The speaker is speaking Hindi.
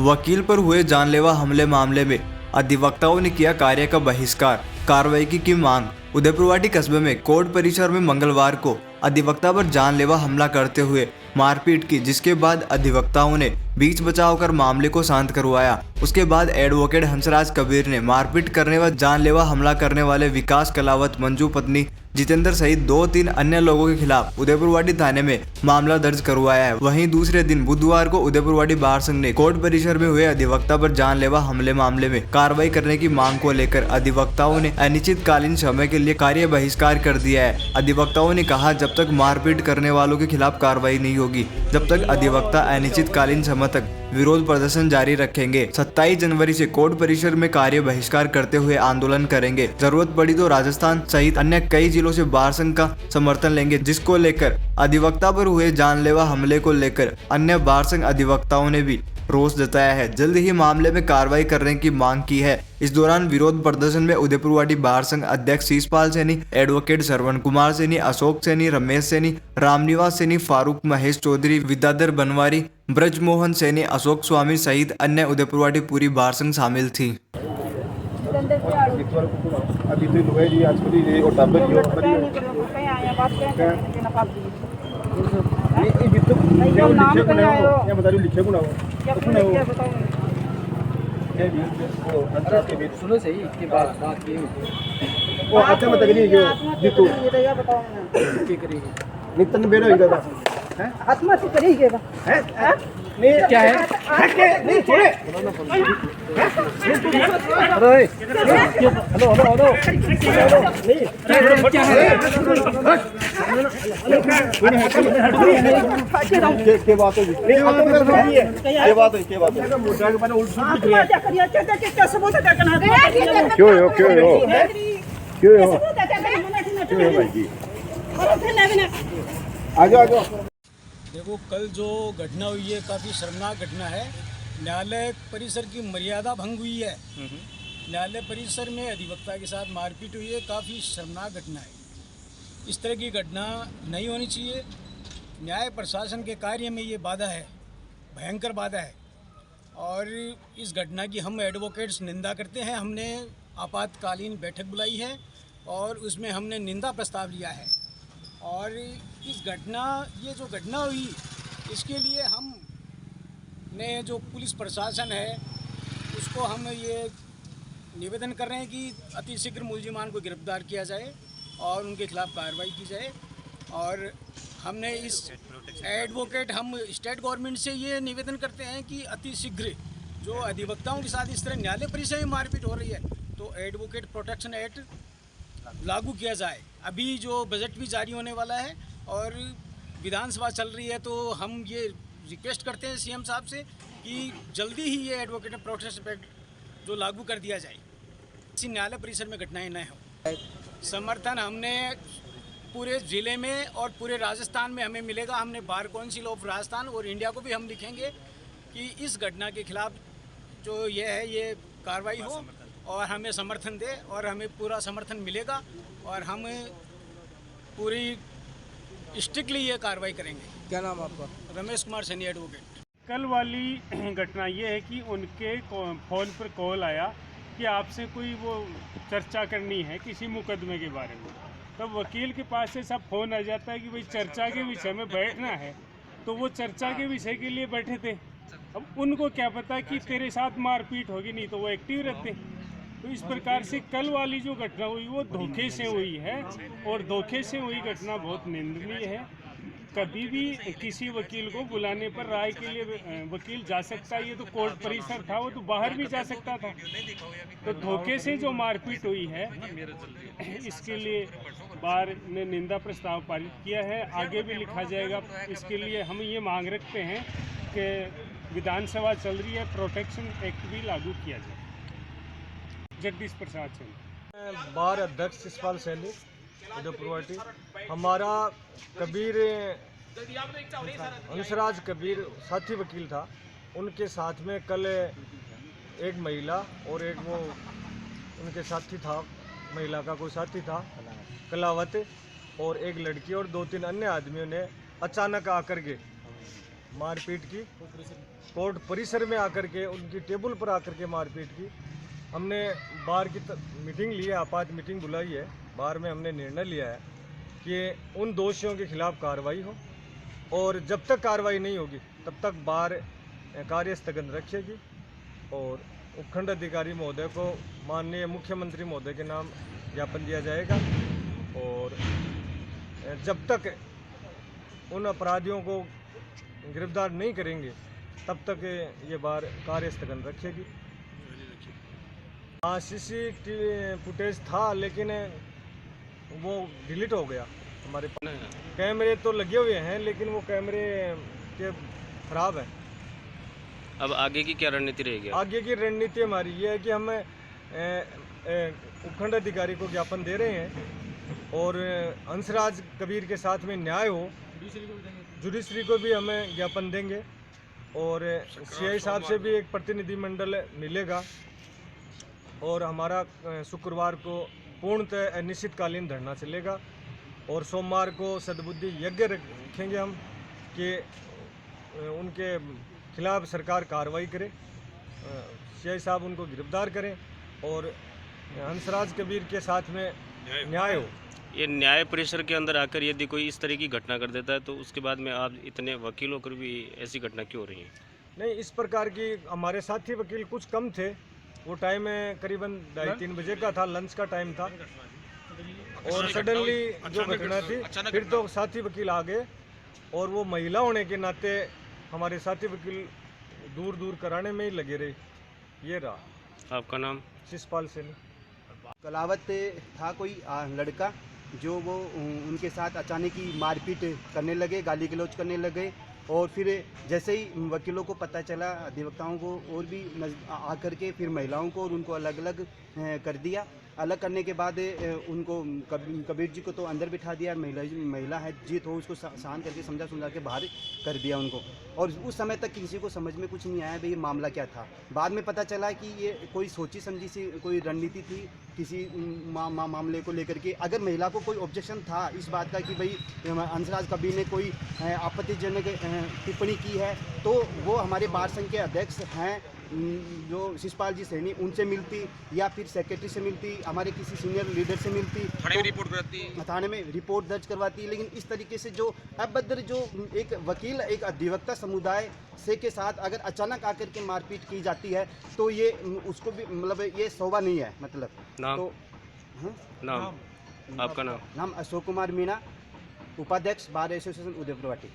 वकील पर हुए जानलेवा हमले मामले में अधिवक्ताओं ने किया कार्य का बहिष्कार, कार्रवाई की मांग। उदयपुरवाटी कस्बे में कोर्ट परिसर में मंगलवार को अधिवक्ता पर जानलेवा हमला करते हुए मारपीट की, जिसके बाद अधिवक्ताओं ने बीच बचाव कर मामले को शांत करवाया। उसके बाद एडवोकेट हंसराज कबीर ने मारपीट करने व जानलेवा हमला करने वाले विकास कलावत, मंजू पत्नी जितेंद्र सहित 2-3 अन्य लोगों के खिलाफ उदयपुरवाटी थाने में मामला दर्ज करवाया है। वहीं दूसरे दिन बुधवार को उदयपुरवाटी बार संघ ने कोर्ट परिसर में हुए अधिवक्ता पर जानलेवा हमले मामले में कार्रवाई करने की मांग को लेकर अधिवक्ताओं ने अनिश्चितकालीन समय के लिए कार्य बहिष्कार कर दिया है। अधिवक्ताओं ने कहा, जब तक मारपीट करने वालों के खिलाफ कार्रवाई नहीं होगी, जब तक अधिवक्ता अनिश्चितकालीन समय तक विरोध प्रदर्शन जारी रखेंगे। 27 जनवरी से कोर्ट परिसर में कार्य बहिष्कार करते हुए आंदोलन करेंगे। जरूरत पड़ी तो राजस्थान सहित अन्य कई जिलों से बार संघ का समर्थन लेंगे, जिसको लेकर अधिवक्ता पर हुए जानलेवा हमले को लेकर अन्य बार संघ अधिवक्ताओं ने भी रोष जताया है। जल्द ही मामले में कार्रवाई करने की मांग की है। इस दौरान विरोध प्रदर्शन में उदयपुरवाटी बार संघ अध्यक्ष शीशपाल सैनी, एडवोकेट श्रवण कुमार सैनी, अशोक सैनी, रमेश सैनी, रामनिवास सैनी, फारूक महेश चौधरी, विद्याधर बनवारी, ब्रजमोहन सैनी, अशोक स्वामी सहित अन्य उदयपुरवाटी पूरी बार संघ शामिल थी। सुनो सही इसके बाद बात ये वो अच्छा मत करिए जो जीतू क्या करेगी नितन बेरो इधर हैं आत्महत्या करेगी हैं नहीं क्या है नहीं छोड़े हेलो हेलो हेलो हेलो नहीं क्या है के बात होगी नहीं ये बात है मोटा के बारे उल्ट सुल्ट दिख रही है कैसे बोलते क्यों हो क्यों हो भाई जी आगे आगे देखो, कल जो घटना हुई है काफ़ी शर्मनाक घटना है। न्यायालय परिसर की मर्यादा भंग हुई है। न्यायालय परिसर में अधिवक्ता के साथ मारपीट हुई है, काफ़ी शर्मनाक घटना है। इस तरह की घटना नहीं होनी चाहिए। न्याय प्रशासन के कार्य में ये बाधा है, भयंकर बाधा है। और इस घटना की हम एडवोकेट्स निंदा करते हैं। हमने आपातकालीन बैठक बुलाई है और उसमें हमने निंदा प्रस्ताव लिया है। और इस ये जो घटना हुई, इसके लिए हम ने जो पुलिस प्रशासन है उसको हम ये निवेदन कर रहे हैं कि अतिशीघ्र मुलजिमान को गिरफ्तार किया जाए और उनके खिलाफ कार्रवाई की जाए। और हमने इस एडवोकेट हम स्टेट गवर्नमेंट से ये निवेदन करते हैं कि अतिशीघ्र जो अधिवक्ताओं के साथ इस तरह न्यायालय परिसर में मारपीट हो रही है तो एडवोकेट प्रोटेक्शन एक्ट लागू किया जाए। अभी जो बजट भी जारी होने वाला है और विधानसभा चल रही है, तो हम ये रिक्वेस्ट करते हैं सीएम साहब से कि जल्दी ही ये एडवोकेट प्रोटेक्शन एक्ट जो लागू कर दिया जाए, इसी न्यायालय परिसर में घटनाएं न हो। समर्थन हमने पूरे ज़िले में और पूरे राजस्थान में हमें मिलेगा। हमने बार काउंसिल ऑफ राजस्थान और इंडिया को भी हम लिखेंगे कि इस घटना के खिलाफ जो ये है ये कार्रवाई हो और हमें समर्थन दे, और हमें पूरा समर्थन मिलेगा और हम पूरी स्ट्रिक्टली ये कार्रवाई करेंगे। क्या नाम आपका? रमेश कुमार सैनी, एडवोकेट। कल वाली घटना ये है कि उनके फ़ोन पर कॉल आया कि आपसे कोई वो चर्चा करनी है किसी मुकदमे के बारे में। तब वकील के पास से सब फ़ोन आ जाता है कि भाई चर्चा के विषय में बैठना है, तो वो चर्चा के विषय के लिए बैठे थे। अब उनको क्या पता कि तेरे साथ मारपीट होगी, नहीं तो वो एक्टिव रहते। तो इस प्रकार से कल वाली जो घटना हुई वो धोखे से हुई है, और धोखे से हुई घटना बहुत निंदनीय है। कभी भी किसी वकील को बुलाने पर राय के लिए वकील जा सकता है। ये तो कोर्ट परिसर था, वो तो बाहर भी जा सकता था। तो धोखे से जो मारपीट हुई है, इसके लिए बार ने निंदा प्रस्ताव पारित किया है, आगे भी लिखा जाएगा। इसके लिए हम ये मांग रखते हैं कि विधानसभा चल रही है, प्रोटेक्शन एक्ट भी लागू किया जाए। जगदीश प्रसाद सैनी, बार अध्यक्ष शिशपाल सैनी, उदयपुरवाटी। हमारा कबीर हंसराज कबीर साथी वकील था, उनके साथ में कल एक महिला और एक वो उनके साथी था, महिला का कोई साथी था कलावत, और एक लड़की और 2-3 अन्य आदमियों ने अचानक आकर के मारपीट की, कोर्ट परिसर में आकर के उनकी टेबल पर आकर के मारपीट की। हमने बार की मीटिंग ली है, आपात मीटिंग बुलाई है। बार में हमने निर्णय लिया है कि उन दोषियों के खिलाफ कार्रवाई हो और जब तक कार्रवाई नहीं होगी तब तक बार कार्य स्थगन रखेगी और उपखंड अधिकारी महोदय को माननीय मुख्यमंत्री महोदय के नाम ज्ञापन दिया जाएगा और जब तक उन अपराधियों को गिरफ्तार नहीं करेंगे तब तक ये बार कार्य स्थगन रखेगी। हाँ, CCTV फुटेज था लेकिन वो डिलीट हो गया हमारे पास। कैमरे तो लगे हुए हैं लेकिन वो कैमरे के खराब हैं। अब आगे की क्या रणनीति रहेगी? आगे की रणनीति हमारी ये है कि हम उपखंड अधिकारी को ज्ञापन दे रहे हैं और हंसराज कबीर के साथ में न्याय हो, जुडिशरी को भी हमें ज्ञापन देंगे और CI साहब से भी एक प्रतिनिधिमंडल मिलेगा और हमारा शुक्रवार को पूर्णतः अनिश्चितकालीन धरना चलेगा और सोमवार को सद्बुद्धि यज्ञ रखेंगे हम कि उनके खिलाफ सरकार कार्रवाई करे, CI साहब उनको गिरफ्तार करें और हंसराज कबीर के साथ में न्याय हो। ये न्याय परिसर के अंदर आकर यदि कोई इस तरह की घटना कर देता है तो उसके बाद में आप इतने वकील होकर भी ऐसी घटना क्यों हो रही है? नहीं, इस प्रकार की हमारे साथी वकील कुछ कम थे। वो टाइम करीबन 2:30 बजे का था, लंच का टाइम था और सडनली जो घटना थी फिर तो साथी वकील आ गए और वो महिला होने के नाते हमारे साथी वकील दूर दूर कराने में ही लगे रहे। ये रहा। आपका नाम? शिषपाल सेन। कलावत था कोई लड़का जो वो उनके साथ अचानक ही मारपीट करने लगे, गाली गलौज करने लगे और फिर जैसे ही वकीलों को पता चला, अधिवक्ताओं को और भी आकर के फिर महिलाओं को और उनको अलग अलग कर दिया। अलग करने के बाद उनको कबीर जी को तो अंदर बिठा दिया, महिला है जीत हो उसको शांत करके समझा सुझा के बाहर कर दिया उनको। और उस समय तक किसी को समझ में कुछ नहीं आया भाई ये मामला क्या था। बाद में पता चला कि ये कोई सोची समझी सी कोई रणनीति थी किसी मामले को लेकर के। अगर महिला को कोई ऑब्जेक्शन था इस बात का कि भाई हंसराज कबीर ने कोई आपत्तिजनक टिप्पणी की है तो वो हमारे बार संघ के अध्यक्ष हैं जो शिषपाल जी सैनी, उनसे मिलती या फिर सेक्रेटरी से मिलती, हमारे किसी सीनियर लीडर से मिलती, थाने में रिपोर्ट करती, थाने में रिपोर्ट दर्ज करवाती। लेकिन इस तरीके से जो अभद्र जो एक वकील एक अधिवक्ता समुदाय से के साथ अगर अचानक आकर के मारपीट की जाती है तो ये उसको भी मतलब ये शोभा नहीं है। मतलब नाम? तो नाम आपका नाम? नाम अशोक कुमार मीणा, उपाध्यक्ष बार एसोसिएशन उदयपुर वाटी।